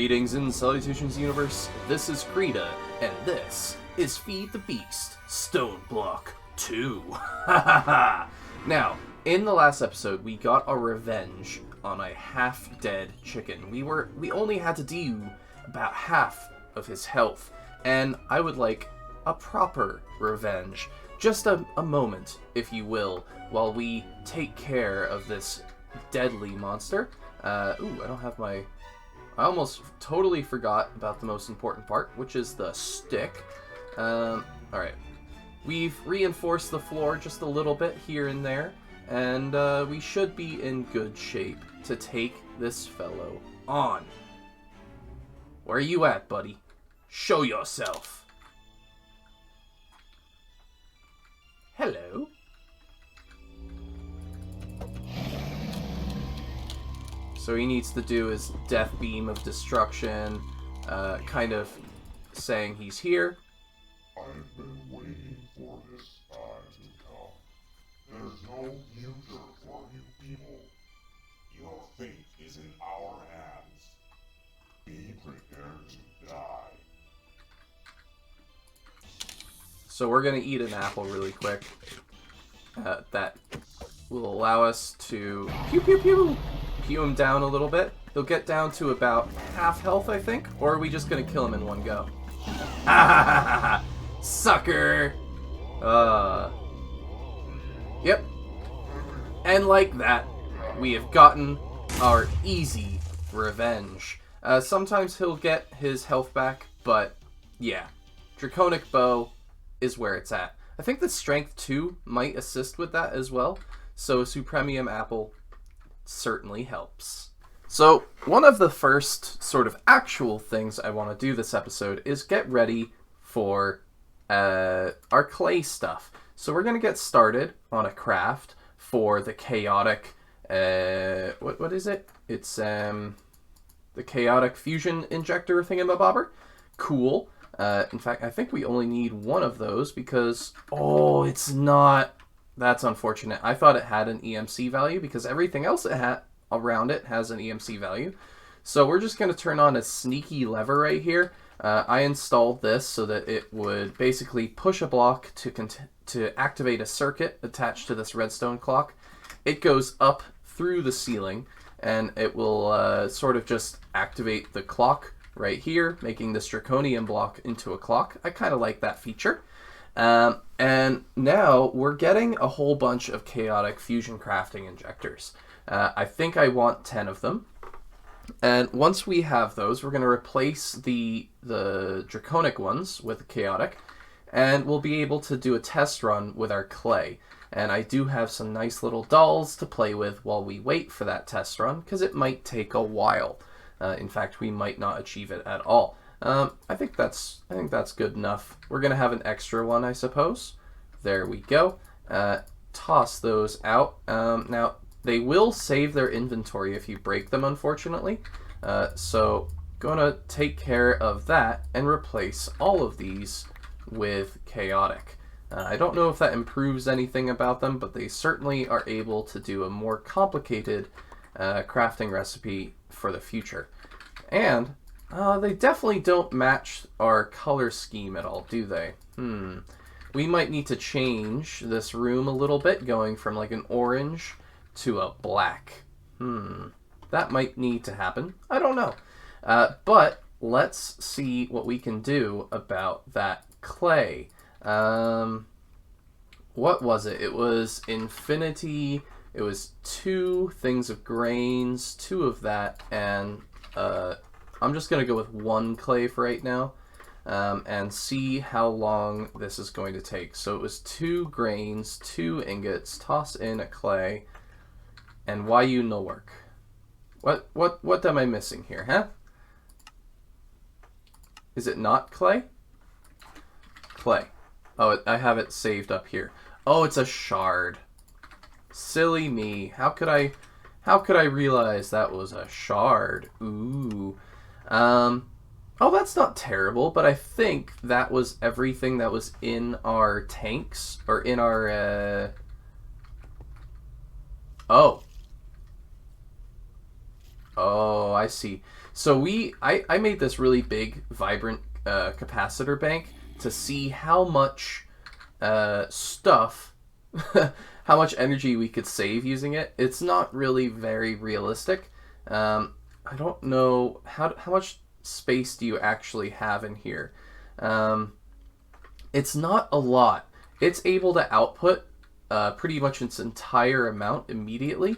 Greetings and salutations, universe. This is Creeta, and this is Feed the Beast, Stoneblock 2. Now, in the last episode, we got our revenge on a half-dead chicken. We only had to do about half of his health, and I would like a proper revenge. Just a moment, if you will, while we take care of this deadly monster. I don't have my... I almost totally forgot about the most important part, which is the stick. Alright. We've reinforced the floor just a little bit here and there, and we should be in good shape to take this fellow on. Where are you at, buddy? Show yourself. Hello. So he needs to do his death beam of destruction, kind of saying he's here. I've been waiting for this time to come. There's no future for you people. Your fate is in our hands. Be prepared to die. So we're going to eat an apple really quick. That will allow us to pew him down a little bit. He'll get down to about half health, I think. Or are we just going to kill him in one go? Sucker! Yep. And like that, we have gotten our easy revenge. Sometimes he'll get his health back, but yeah. Draconic Bow is where it's at. I think the Strength 2 might assist with that as well. So Supremium Apple certainly helps. So one of the first sort of actual things I want to do this episode is get ready for our clay stuff. So we're going to get started on a craft for the chaotic, what is it? It's the chaotic fusion injector thingamabobber. Cool. In fact, I think we only need one of those because, oh, it's not. That's unfortunate. I thought it had an EMC value because everything else it had around it has an EMC value. So we're just going to turn on a sneaky lever right here. I installed this so that it would basically push a block to activate a circuit attached to this redstone clock. It goes up through the ceiling and it will sort of just activate the clock right here, making this draconium block into a clock. I kind of like that feature. And now we're getting a whole bunch of chaotic fusion crafting injectors. I think I want 10 of them. And once we have those, we're going to replace the draconic ones with chaotic, and we'll be able to do a test run with our clay. And I do have some nice little dolls to play with while we wait for that test run, because it might take a while. In fact, we might not achieve it at all. I think that's good enough. We're gonna have an extra one, I suppose. There we go. Toss those out. Now they will save their inventory if you break them, unfortunately. So gonna take care of that and replace all of these with chaotic. I don't know if that improves anything about them, but they certainly are able to do a more complicated crafting recipe for the future. And they definitely don't match our color scheme at all, do they? We might need to change this room a little bit, going from like an orange to a black. That might need to happen. I don't know. But let's see what we can do about that clay. What was it? It was infinity. It was 2 things of grains, 2 of that, and I'm just going to go with 1 clay for right now, and see how long this is going to take. So it was 2 grains, 2 ingots, toss in a clay, and why you no work? What am I missing here, huh? Is it not clay? Clay. Oh, I have it saved up here. Oh, it's a shard. Silly me. How could I realize that was a shard? Ooh. Oh, that's not terrible, but I think that was everything that was in our tanks, or in our, Oh. Oh, I see. So I made this really big, vibrant capacitor bank to see how much stuff, how much energy we could save using it. It's not really very realistic. I don't know how much space do you actually have in here. It's not a lot. It's able to output pretty much its entire amount immediately.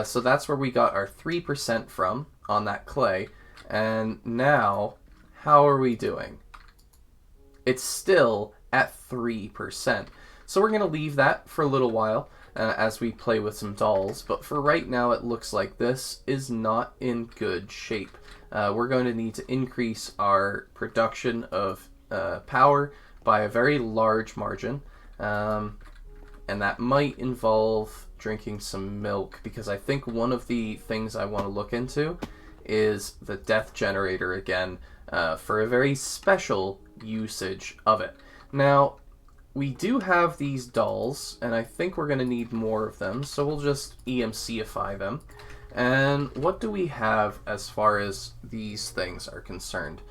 So that's where we got our 3% from on that clay. And now, how are we doing? It's still at 3%. So we're going to leave that for a little while as we play with some dolls. But for right now, it looks like this is not in good shape. We're going to need to increase our production of power by a very large margin. And that might involve drinking some milk, because I think one of the things I want to look into is the death generator again for a very special usage of it. Now, we do have these dolls, and I think we're going to need more of them, so we'll just EMCify them. And what do we have as far as these things are concerned?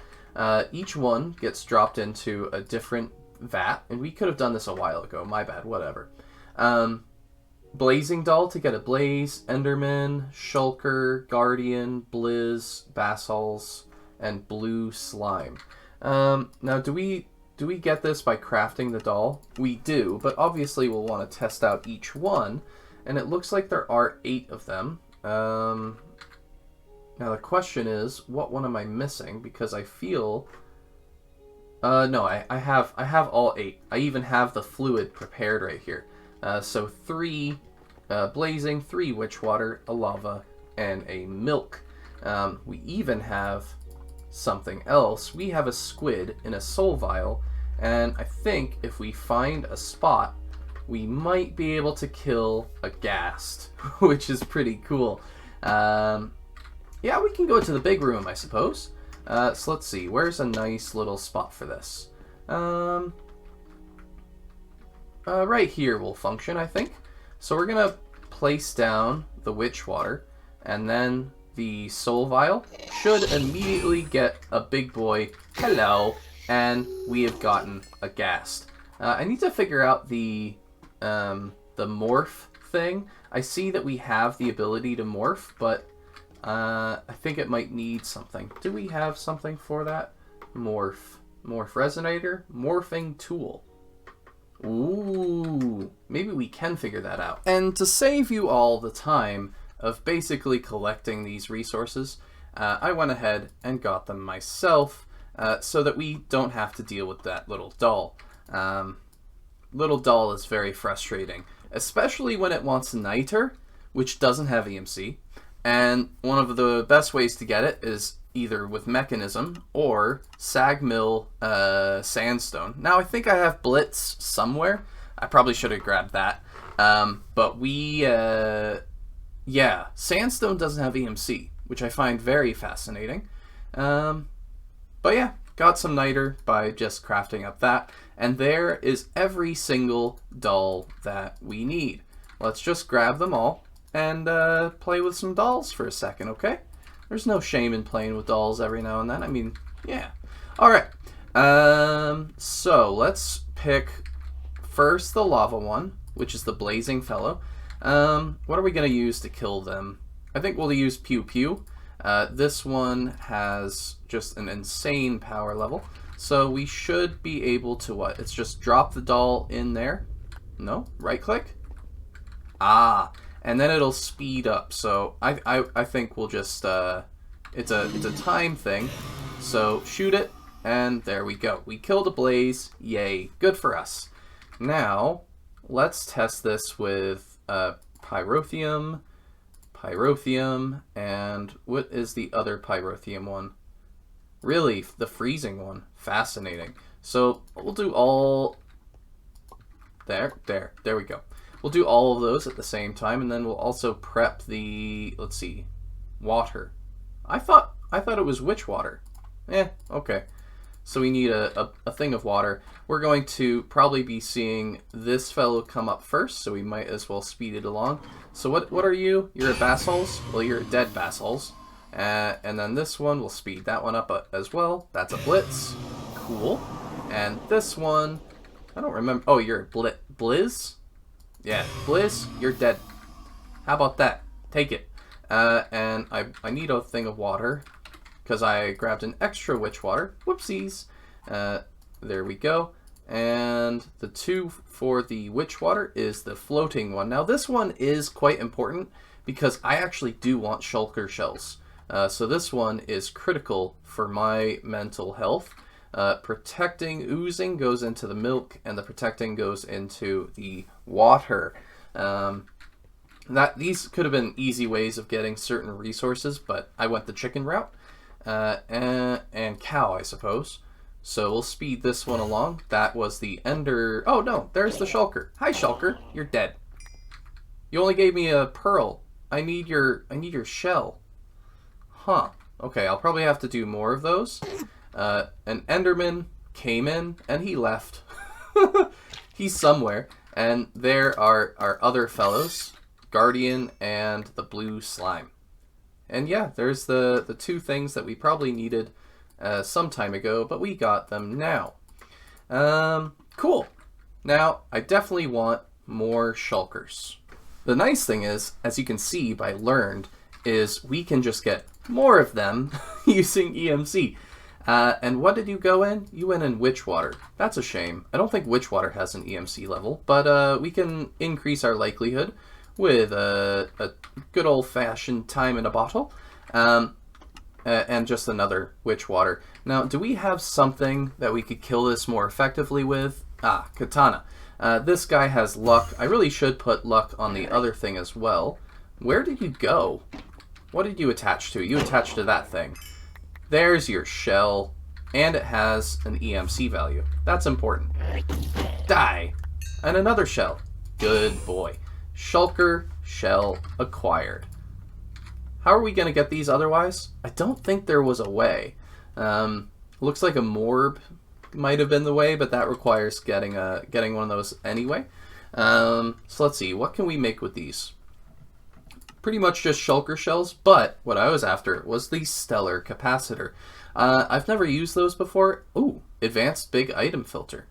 Each one gets dropped into a different vat, and we could have done this a while ago, my bad, whatever. Blazing doll to get a blaze, Enderman, Shulker, Guardian, Blizz, Basols, and blue slime. Now, do we get this by crafting the doll? We do, but obviously we'll want to test out each one, and it looks like there are 8 of them. Now the question is, what one am I missing? Because I feel... no, I have all 8. I even have the fluid prepared right here. So 3 blazing, 3 witch water, a lava, and a milk. We even have something else. We have a squid in a soul vial, and I think if we find a spot, we might be able to kill a ghast, which is pretty cool. Yeah, we can go to the big room, I suppose. So let's see, where's a nice little spot for this? Right here will function, I think. So we're gonna place down the witch water, and then the soul vial should immediately get a big boy, hello, and we have gotten a ghast. I need to figure out the morph thing. I see that we have the ability to morph, but I think it might need something. Do we have something for that? Morph resonator, morphing tool. Ooh, maybe we can figure that out. And to save you all the time of basically collecting these resources, I went ahead and got them myself so that we don't have to deal with that little doll. Little doll is very frustrating, especially when it wants niter, which doesn't have EMC. And one of the best ways to get it is either with mechanism or sag mill sandstone. Now I think I have blitz somewhere. I probably should have grabbed that. But yeah, sandstone doesn't have EMC, which I find very fascinating. But yeah, got some niter by just crafting up that. And there is every single doll that we need. Let's just grab them all and play with some dolls for a second, okay? There's no shame in playing with dolls every now and then. I mean, yeah. All right. So let's pick first the lava one, which is the blazing fellow. What are we going to use to kill them? I think we'll use Pew Pew. This one has just an insane power level. So we should be able to what? It's just drop the doll in there. No? Right click? Ah. And then it'll speed up. So I think we'll just it's a time thing. So shoot it, and there we go. We killed a blaze. Yay. Good for us. Now let's test this with pyrotheum, and what is the other pyrotheum one? Really, the freezing one. Fascinating. So we'll do all there we go. We'll do all of those at the same time, and then we'll also prep the, let's see, water. I thought it was witch water. Okay. So we need a thing of water. We're going to probably be seeing this fellow come up first, so we might as well speed it along. So what are you? You're a Basols? Well, you're a dead Basols. And then this one, we'll speed that one up as well. That's a blitz. Cool. And this one, I don't remember. Oh, you're a blizz? Yeah, blizz, you're dead. How about that? Take it. And I need a thing of water, because I grabbed an extra witch water. Whoopsies. There we go. And the 2 for the witch water is the floating one. Now this one is quite important because I actually do want shulker shells. So this one is critical for my mental health. Protecting oozing goes into the milk, and the protecting goes into the water. These could have been easy ways of getting certain resources, but I went the chicken route. And cow, I suppose. So we'll speed this one along. That was the ender. Oh no, there's the shulker. Hi shulker, you're dead. You only gave me a pearl. I need your shell. Huh. Okay, I'll probably have to do more of those. An enderman came in and he left. He's somewhere. And there are our other fellows, Guardian and the blue slime. And yeah, there's the 2 things that we probably needed some time ago, but we got them now. Cool. Now, I definitely want more shulkers. The nice thing is, as you can see by learned, is we can just get more of them using EMC. And what did you go in? You went in Witchwater. That's a shame. I don't think Witchwater has an EMC level, but we can increase our likelihood with a good old-fashioned time in a bottle. And just another Witchwater. Now, do we have something that we could kill this more effectively with? Ah, Katana. This guy has luck. I really should put luck on the other thing as well. Where did you go? What did you attach to? You attached to that thing. There's your shell, and it has an EMC value. That's important. Die! And another shell. Good boy. Shulker shell acquired. How are we going to get these otherwise? I don't think there was a way. Looks like a morb might have been the way, but that requires getting one of those anyway. So let's see, what can we make with these? Pretty much just shulker shells, but what I was after was the stellar capacitor. I've never used those before. Ooh, advanced big item filter.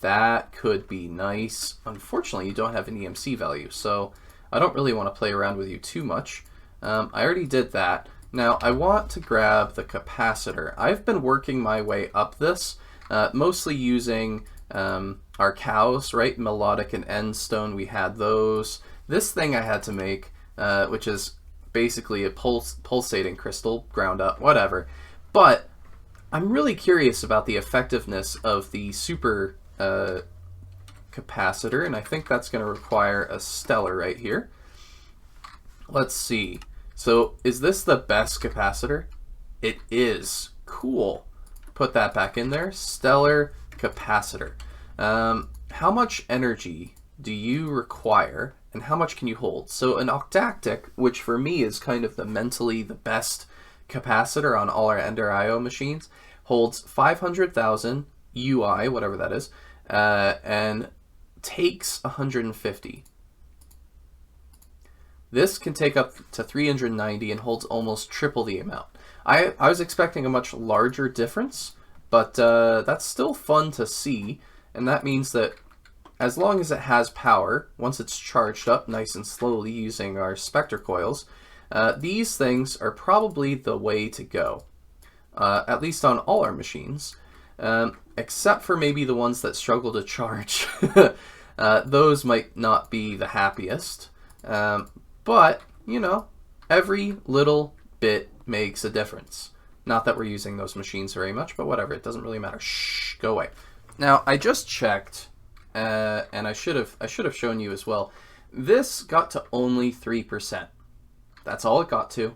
That could be nice. Unfortunately, you don't have an EMC value, so I don't really want to play around with you too much. I already did that. Now, I want to grab the capacitor. I've been working my way up this, mostly using our cows, right? Melodic and Endstone, we had those. This thing I had to make, which is basically a pulsating crystal, ground up, whatever. But I'm really curious about the effectiveness of the super capacitor, and I think that's going to require a stellar right here. Let's see. So, is this the best capacitor? It is. Cool. Put that back in there. Stellar capacitor. How much energy do you require, and how much can you hold? So, an octactic, which for me is kind of mentally the best capacitor on all our Ender IO machines, holds 500,000 UI, whatever that is, and takes 150. This can take up to 390 and holds almost triple the amount. I was expecting a much larger difference, but that's still fun to see, and that means that as long as it has power, once it's charged up nice and slowly using our Spectre coils, these things are probably the way to go, at least on all our machines, except for maybe the ones that struggle to charge. Those might not be the happiest. But, you know, every little bit makes a difference. Not that we're using those machines very much, but whatever, it doesn't really matter. Shh, go away. Now, I just checked, and I should have shown you as well. This got to only 3%. That's all it got to.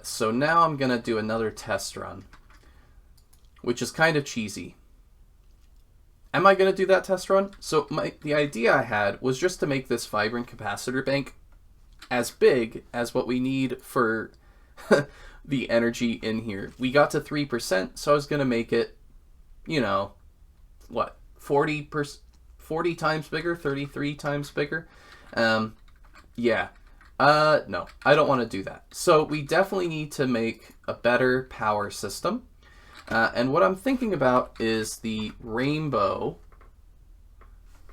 So now I'm going to do another test run, which is kind of cheesy. Am I going to do that test run? So the idea I had was just to make this vibrant capacitor bank as big as what we need for the energy in here. We got to 3%, so I was going to make it, you know, what, 40 times bigger, 33 times bigger? Yeah. No, I don't want to do that. So we definitely need to make a better power system. And what I'm thinking about is the rainbow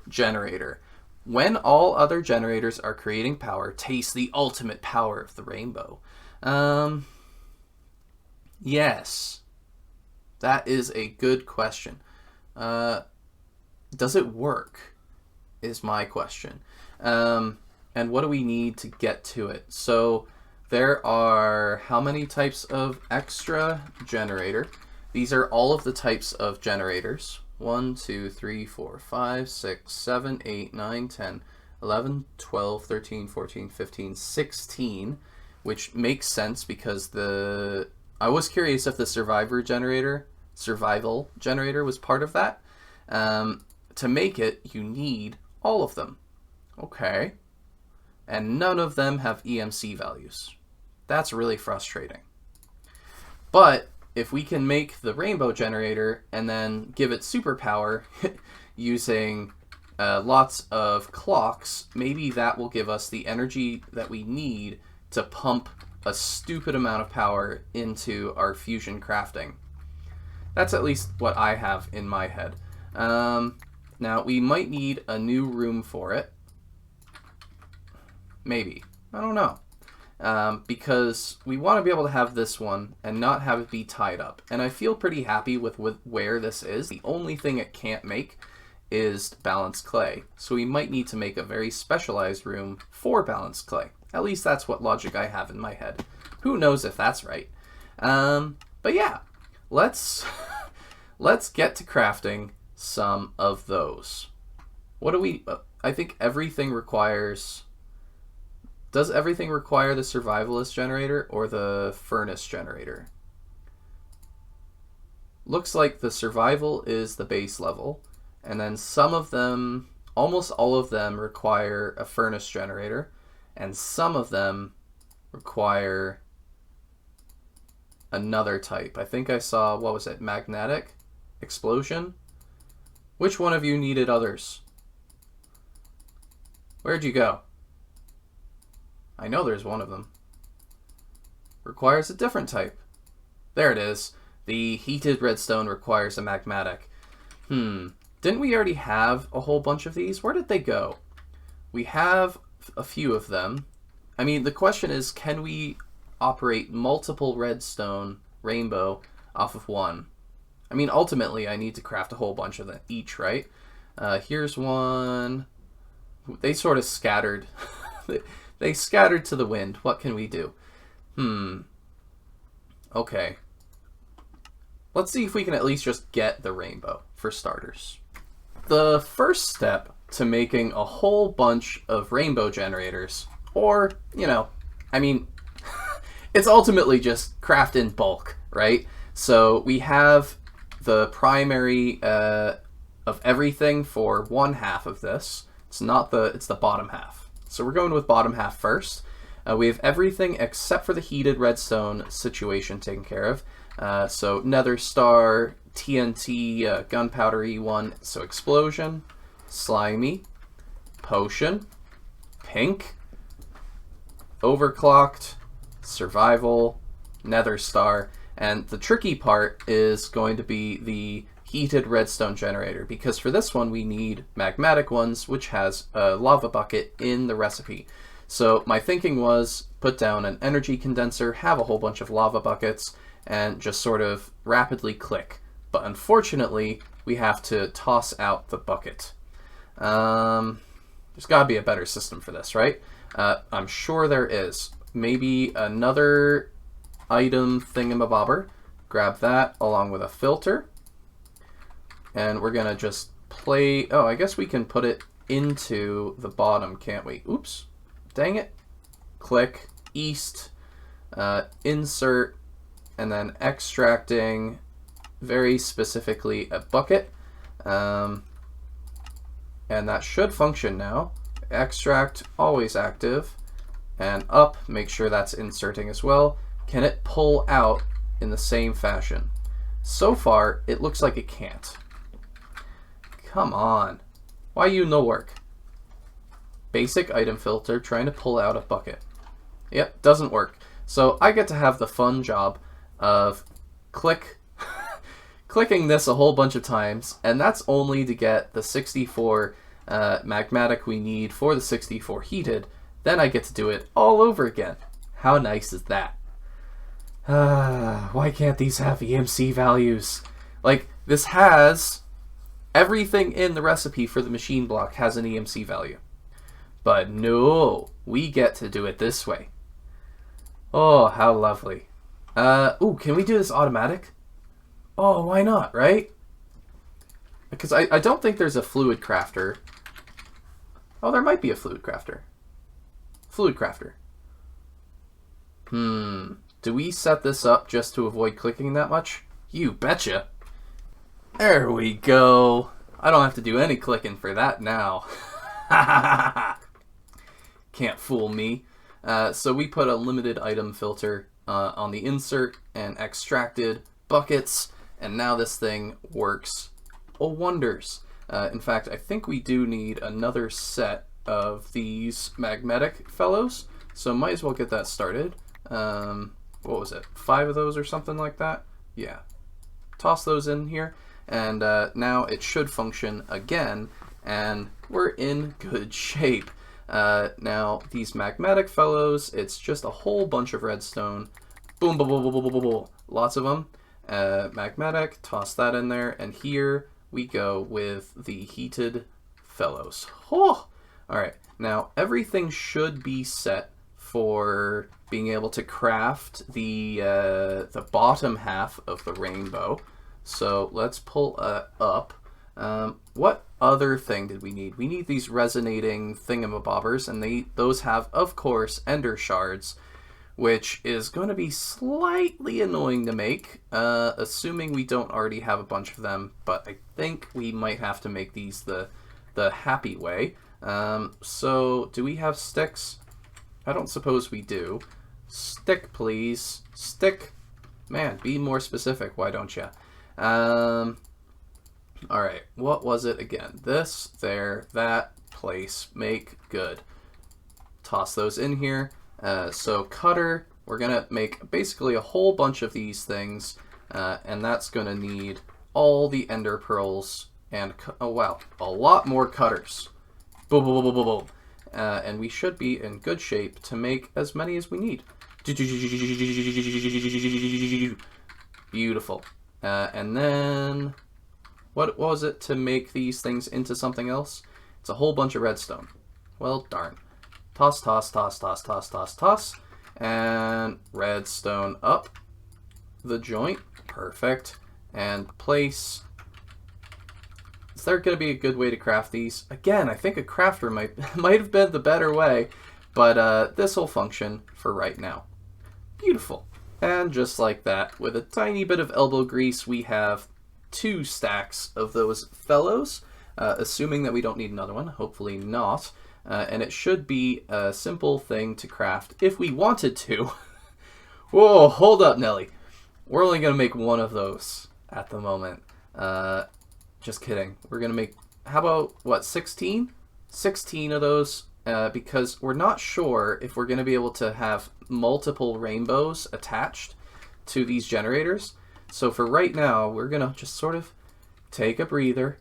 generator. When all other generators are creating power, taste the ultimate power of the rainbow. Yes. That is a good question. Does it work? Is my question. And what do we need to get to it? So there are how many types of extra generator? These are all of the types of generators. 1, 2, 3, 4, 5, 6, 7, 8, 9, 10, 11, 12, 13, 14, 15, 16, which makes sense because I was curious if the survival generator was part of that. To make it, you need all of them. Okay. And none of them have EMC values. That's really frustrating. But if we can make the rainbow generator and then give it superpower using lots of clocks, maybe that will give us the energy that we need to pump a stupid amount of power into our fusion crafting. That's at least what I have in my head. Now, we might need a new room for it. Maybe. I don't know. Because we want to be able to have this one and not have it be tied up. And I feel pretty happy with where this is. The only thing it can't make is balanced clay. So we might need to make a very specialized room for balanced clay. At least that's what logic I have in my head. Who knows if that's right. But yeah, let's get to crafting some of those. What do we... I think everything requires... Does everything require the survivalist generator or the furnace generator? Looks like the survival is the base level, and then some of them, almost all of them, require a furnace generator, and some of them require another type. I think I saw, what was it, magnetic explosion? Which one of you needed others? Where'd you go? I know there's one of them. Requires a different type. There it is. The heated redstone requires a magmatic. Didn't we already have a whole bunch of these? Where did they go? We have a few of them. I mean, the question is, can we operate multiple redstone rainbow off of one? I mean, ultimately, I need to craft a whole bunch of them each, right? Here's one. They sort of scattered. They scattered to the wind. What can we do? Okay. Let's see if we can at least just get the rainbow, for starters. The first step to making a whole bunch of rainbow generators, or, you know, I mean, it's ultimately just craft in bulk, right? So we have the primary of everything for one half of this. It's the bottom half. So we're going with bottom half first. We have everything except for the heated redstone situation taken care of. So nether star, TNT, gunpowder E1, so explosion, slimy, potion, pink, overclocked, survival, nether star, and the tricky part is going to be the heated redstone generator, because for this one we need magmatic ones, which has a lava bucket in the recipe. So my thinking was put down an energy condenser, have a whole bunch of lava buckets, and just sort of rapidly click. But unfortunately, we have to toss out the bucket. There's got to be a better system for this, right? I'm sure there is. Maybe another item thingamabobber. Grab that along with a filter. And we're going to just play... Oh, I guess we can put it into the bottom, can't we? Oops. Dang it. Click, east, insert, and then extracting very specifically a bucket. And that should function now. Extract, always active. And up, make sure that's inserting as well. Can it pull out in the same fashion? So far, it looks like it can't. Come on. Why you no work? Basic item filter trying to pull out a bucket. Yep, doesn't work. So I get to have the fun job of clicking this a whole bunch of times, and that's only to get the 64 magmatic we need for the 64 heated. Then I get to do it all over again. How nice is that? Why can't these have EMC values? Like, this has everything in the recipe for the machine block has an EMC value. But no, we get to do it this way. Oh, how lovely. Ooh, can we do this automatic? Oh, why not, right? Because I don't think there's a fluid crafter. Oh, there might be a fluid crafter. Fluid crafter. Do we set this up just to avoid clicking that much? You betcha. There we go. I don't have to do any clicking for that now. Can't fool me. So we put a limited item filter on the insert and extracted buckets, and now this thing works wonders. In fact, I think we do need another set of these magmatic fellows, so might as well get that started. What was it? 5 of those or something like that? Yeah. Toss those in here, and now it should function again, and we're in good shape. Now, these magmatic fellows, it's just a whole bunch of redstone. Boom, boom, boom, boom, boom, boom, boom. Lots of them. Magmatic, toss that in there, and here we go with the heated fellows. Oh! Alright, now everything should be set for being able to craft the bottom half of the rainbow. So let's pull up. What other thing did we need? We need these resonating thingamabobbers, and those have, of course, ender shards, which is going to be slightly annoying to make, assuming we don't already have a bunch of them, but I think we might have to make these the happy way. So, do we have sticks? I don't suppose we do. Stick, please. Stick. Man, be more specific, why don't you? Alright, what was it again? This, there, that, place, make, good. Toss those in here. So cutter, we're going to make basically a whole bunch of these things, and that's going to need all the ender pearls and, oh wow, a lot more cutters. Boom, boom, boom, boom, boom, boom. And we should be in good shape to make as many as we need. Beautiful. And then, what was it to make these things into something else? It's a whole bunch of redstone. Well, darn. Toss, toss, toss, toss, toss, toss, toss. And redstone up the joint. Perfect. And place. Is there going to be a good way to craft these? Again, I think a crafter might have been the better way, but this will function for right now. Beautiful. And just like that, with a tiny bit of elbow grease, we have 2 stacks of those fellows, assuming that we don't need another one. Hopefully not. And it should be a simple thing to craft if we wanted to. Whoa, hold up, Nelly. We're only going to make 1 of those at the moment. Just kidding. We're going to make, how about, what, 16? 16 of those, because we're not sure if we're going to be able to have multiple rainbows attached to these generators. So for right now, we're going to just sort of take a breather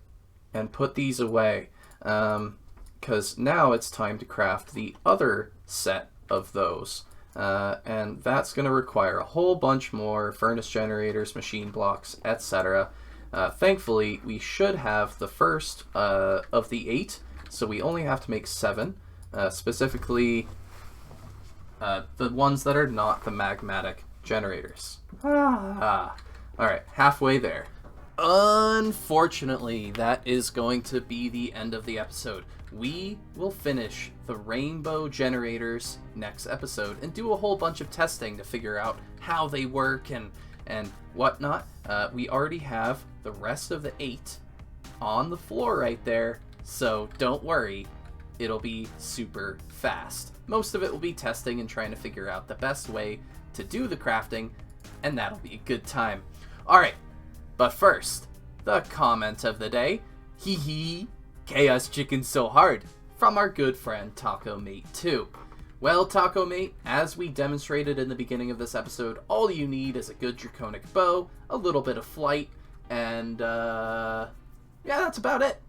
and put these away. Because now it's time to craft the other set of those. And that's going to require a whole bunch more furnace generators, machine blocks, etc. Thankfully, we should have the first of the 8, so we only have to make 7. Specifically, the ones that are not the magmatic generators. Alright, halfway there. Unfortunately, that is going to be the end of the episode. We will finish the rainbow generators next episode and do a whole bunch of testing to figure out how they work and whatnot. We already have the rest of the 8 on the floor right there, so don't worry, it'll be super fast. Most of it will be testing and trying to figure out the best way to do the crafting, and that'll be a good time. Alright, but first, the comment of the day. Hee hee, Chaos Chicken's so hard, from our good friend Taco Mate 2. Well, Taco Mate, as we demonstrated in the beginning of this episode, all you need is a good draconic bow, a little bit of flight, and, yeah, that's about it.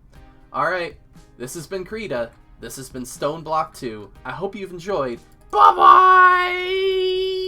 Alright, this has been Creeta. This has been Stoneblock 2. I hope you've enjoyed. Bye-bye!